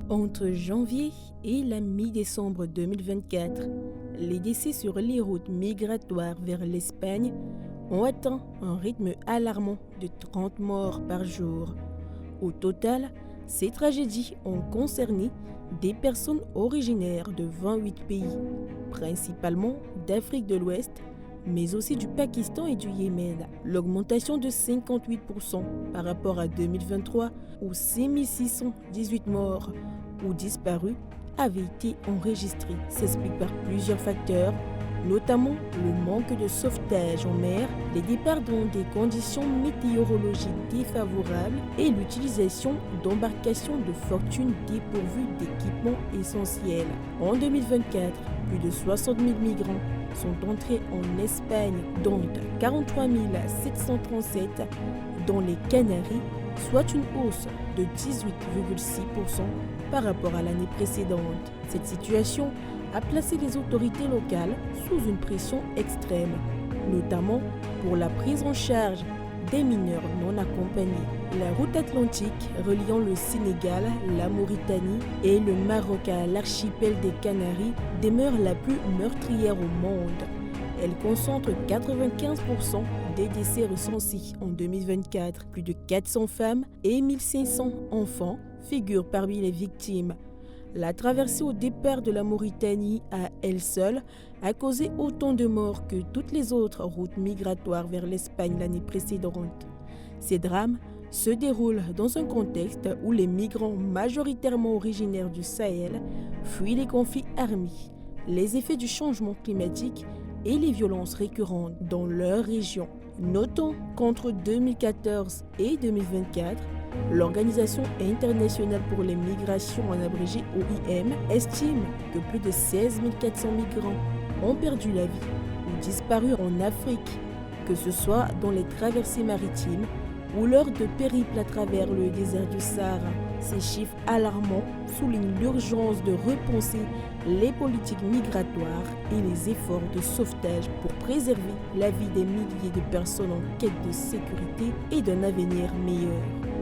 Entre janvier et la mi-décembre 2024, les décès sur les routes migratoires vers l'Espagne ont atteint un rythme alarmant de 30 morts par jour. Au total, ces tragédies ont concerné des personnes originaires de 28 pays, principalement d'Afrique de l'Ouest, mais aussi du Pakistan et du Yémen. L'augmentation de 58% par rapport à 2023, où 6618 morts ou disparus avaient été enregistrés, s'explique par plusieurs facteurs, notamment le manque de sauvetage en mer, les départs dans des conditions météorologiques défavorables et l'utilisation d'embarcations de fortune dépourvues d'équipements essentiels. En 2024, plus de 60 000 migrants sont entrés en Espagne, dont 43 737 dans les Canaries, soit une hausse de 18,6% par rapport à l'année précédente. Cette situation a placé les autorités locales sous une pression extrême, notamment pour la prise en charge des mineurs non accompagnés. La route atlantique reliant le Sénégal, la Mauritanie et le Maroc à l'archipel des Canaries demeure la plus meurtrière au monde. Elle concentre 95% des décès recensés en 2024. Plus de 400 femmes et 1500 enfants figurent parmi les victimes. La traversée au départ de la Mauritanie à elle seule a causé autant de morts que toutes les autres routes migratoires vers l'Espagne l'année précédente. Ces drames se déroulent dans un contexte où les migrants majoritairement originaires du Sahel fuient les conflits armés, les effets du changement climatique et les violences récurrentes dans leur région. Notons qu'entre 2014 et 2024, l'Organisation internationale pour les migrations, en abrégé OIM, estime que plus de 16 400 migrants ont perdu la vie ou disparu en Afrique, que ce soit dans les traversées maritimes ou lors de périples à travers le désert du Sahara. Ces chiffres alarmants soulignent l'urgence de repenser les politiques migratoires et les efforts de sauvetage pour préserver la vie des milliers de personnes en quête de sécurité et d'un avenir meilleur.